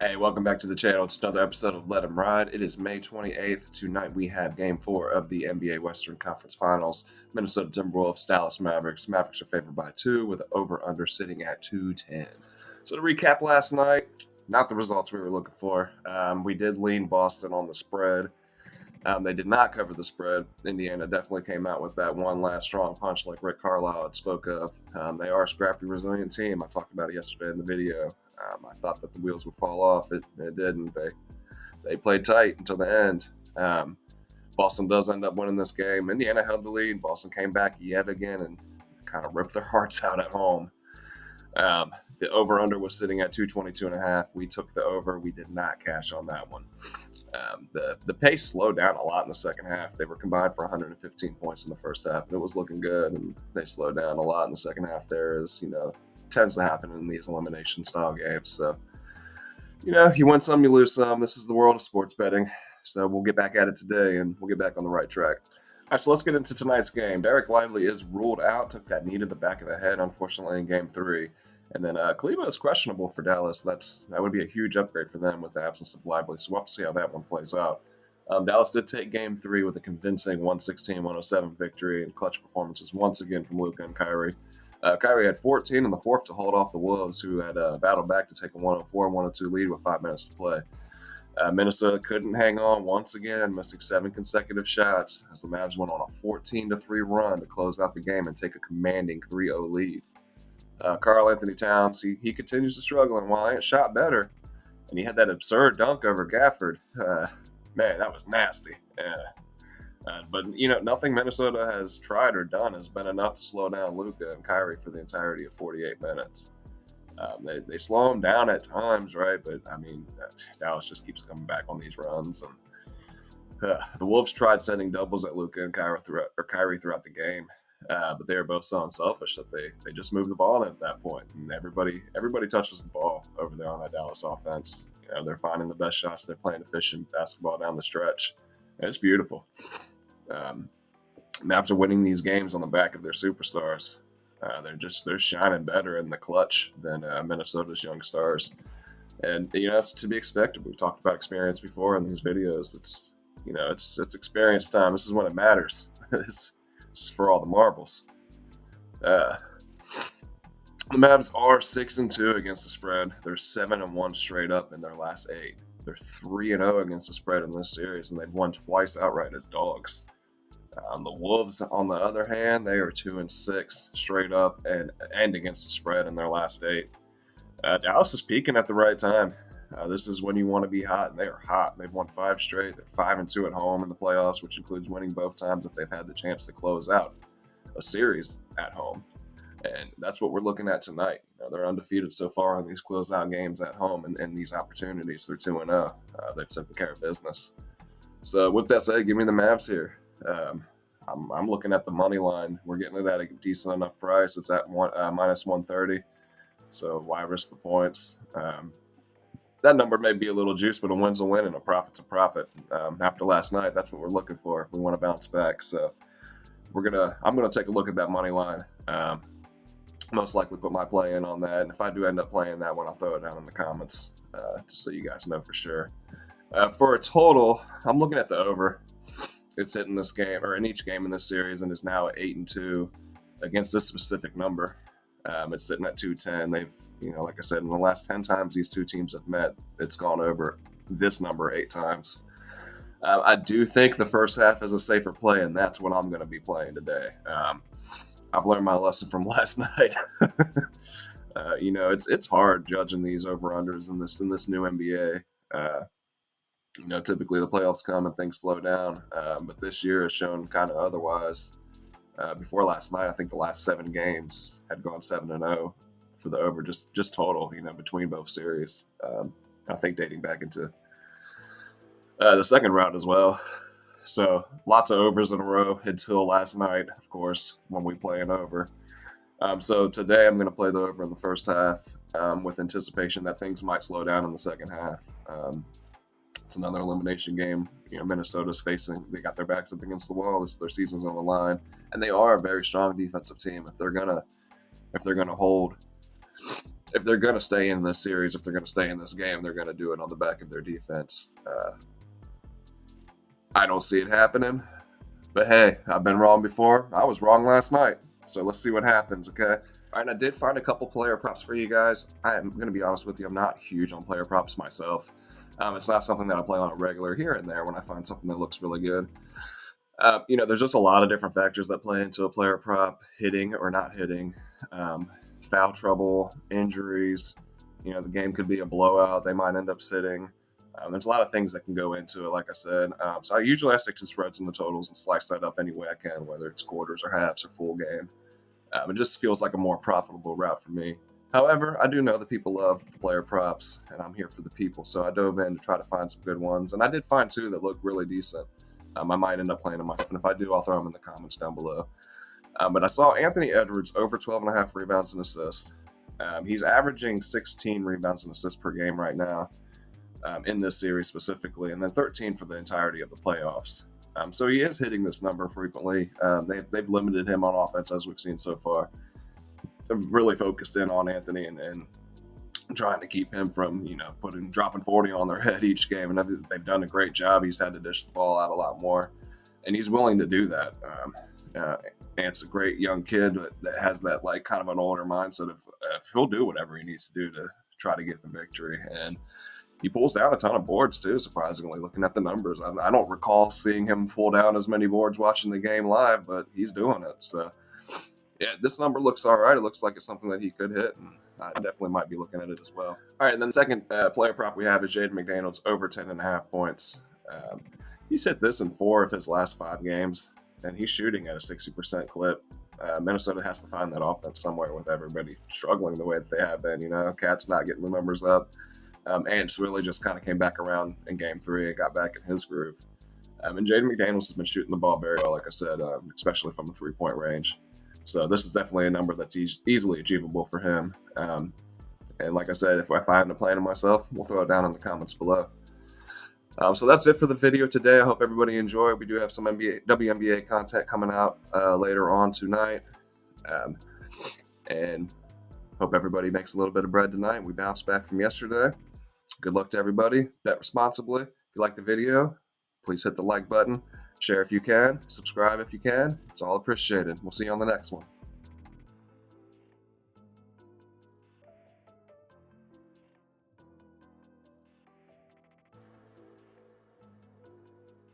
Hey, welcome back to the channel. It's another episode of Let 'Em Ride. It is May 28th. Tonight we have Game 4 of the NBA Western Conference Finals. Minnesota Timberwolves, Dallas Mavericks. Mavericks are favored by 2 with the over-under sitting at 210. So to recap last night, not the results we were looking for. We did lean Boston on the spread. They did not cover the spread. Indiana definitely came out with that one last strong punch like Rick Carlisle had spoke of. They are a scrappy, resilient team. I talked about it yesterday in the video. I thought that the wheels would fall off. It didn't. They played tight until the end. Boston does end up winning this game. Indiana held the lead. Boston came back yet again and kind of ripped their hearts out at home. The over-under was sitting at 222.5. We took the over. We did not cash on that one. The pace slowed down a lot in the second half. They were combined for 115 points in the first half, and it was looking good. And they slowed down a lot in the second half. There is, tends to happen in these elimination style games. So, you win some, you lose some. This is the world of sports betting. So we'll get back at it today, and we'll get back on the right track. All right, so let's get into tonight's game. Derek Lively is ruled out. Took that knee to the back of the head, unfortunately, in Game 3. And then Cleveland is questionable for Dallas. That would be a huge upgrade for them with the absence of Lively. So we'll have to see how that one plays out. Dallas did take Game 3 with a convincing 116-107 victory and clutch performances once again from Luka and Kyrie. Kyrie had 14 in the fourth to hold off the Wolves, who had battled back to take a 104-102 lead with 5 minutes to play. Minnesota couldn't hang on once again, missing 7 consecutive shots as the Mavs went on a 14-3 run to close out the game and take a commanding 3-0 lead. Karl Anthony Towns, he continues to struggle, and while he ain't shot better, and he had that absurd dunk over Gafford, man, that was nasty. But nothing Minnesota has tried or done has been enough to slow down Luka and Kyrie for the entirety of 48 minutes. They slow him down at times, right? But Dallas just keeps coming back on these runs. And the Wolves tried sending doubles at Luka and Kyrie throughout the game, but they were both so unselfish that they just moved the ball in at that point. And everybody touches the ball over there on that Dallas offense. They're finding the best shots. They're playing efficient basketball down the stretch. And it's beautiful. Mavs are winning these games on the back of their superstars. They're shining better in the clutch than Minnesota's young stars, and that's to be expected. We've talked about experience before in these videos. It's experience time. This is when it matters. This is for all the marbles. The Mavs are 6-2 against the spread. They're 7-1 straight up in their last 8. They're 3-0 against the spread in this series, and they've won twice outright as dogs. The Wolves, on the other hand, they are 2-6 straight up and against the spread in their last 8. Dallas is peaking at the right time. This is when you want to be hot, and they are hot. They've won 5 straight. They're 5-2 at home in the playoffs, which includes winning both times that they've had the chance to close out a series at home. And that's what we're looking at tonight. They're undefeated so far in these closeout games at home, and these opportunities. They're 2-0. They've taken care of business. So with that said, give me the Mavs here. I'm looking at the money line. We're getting it at a decent enough price. It's at minus 130. So why risk the points? That number may be a little juice, but a win's a win and a profit's a profit. After last night, that's what we're looking for. We want to bounce back. So I'm gonna take a look at that money line. Most likely put my play in on that. And if I do end up playing that one, I'll throw it down in the comments just so you guys know for sure. For a total, I'm looking at the over. It's hitting this game or in each game in this series, and is now at 8-2 against this specific number. It's sitting at 210. They've, like I said, in the last 10 times these two teams have met, it's gone over this number 8 times. I do think the first half is a safer play, and that's what I'm going to be playing today. I've learned my lesson from last night. It's hard judging these over-unders in this new NBA. Typically the playoffs come and things slow down, but this year has shown kind of otherwise. Before last night, I think the last 7 games had gone 7-0 for the over, just total, between both series. I think dating back into the second round as well. So lots of overs in a row until last night, of course, when we play an over. So today I'm going to play the over in the first half with anticipation that things might slow down in the second half. It's another elimination game. Minnesota's they got their backs up against the wall. Their season's on the line, and they are a very strong defensive team. If they're gonna hold if they're going to stay in this series, if they're going to stay in this game, they're going to do it on the back of their defense. I don't see it happening. But hey, I've been wrong before. I was wrong last night. So let's see what happens, okay? All right, I did find a couple player props for you guys. I'm going to be honest with you, I'm not huge on player props myself. It's not something that I play on a regular here and there when I find something that looks really good. There's just a lot of different factors that play into a player prop, hitting or not hitting, foul trouble, injuries. The game could be a blowout. They might end up sitting. There's a lot of things that can go into it, like I said. So I stick to spreads and the totals and slice that up any way I can, whether it's quarters or halves or full game. It just feels like a more profitable route for me. However, I do know that people love the player props, and I'm here for the people. So I dove in to try to find some good ones, and I did find two that look really decent. I might end up playing them myself, and if I do, I'll throw them in the comments down below. But I saw Anthony Edwards over 12.5 rebounds and assists. He's averaging 16 rebounds and assists per game right now in this series specifically, and then 13 for the entirety of the playoffs. So he is hitting this number frequently. They've limited him on offense, as we've seen so far. They've really focused in on Anthony and trying to keep him from, dropping 40 on their head each game. And they've done a great job. He's had to dish the ball out a lot more, and he's willing to do that. Ant's a great young kid that has that kind of an older mindset of he'll do whatever he needs to do to try to get the victory. And he pulls down a ton of boards too, surprisingly, looking at the numbers. I don't recall seeing him pull down as many boards watching the game live, but he's doing it. So, yeah, this number looks all right. It looks like it's something that he could hit, and I definitely might be looking at it as well. All right, and then the second player prop we have is Jaden McDaniels over 10.5 points. He's hit this in 4 of his last 5 games, and he's shooting at a 60% clip. Minnesota has to find that offense somewhere with everybody struggling the way that they have been. Cat's not getting the numbers up. And really just kind of came back around in game 3 and got back in his groove. And Jaden McDaniels has been shooting the ball very well, like I said, especially from the 3-point range. So this is definitely a number that's easily achievable for him. And like I said, if I end up playing it myself, we'll throw it down in the comments below. So that's it for the video today. I hope everybody enjoyed. We do have some WNBA content coming out later on tonight. And hope everybody makes a little bit of bread tonight. We bounced back from yesterday. Good luck to everybody. Bet responsibly. If you like the video, please hit the like button. Share if you can. Subscribe if you can. It's all appreciated. We'll see you on the next one.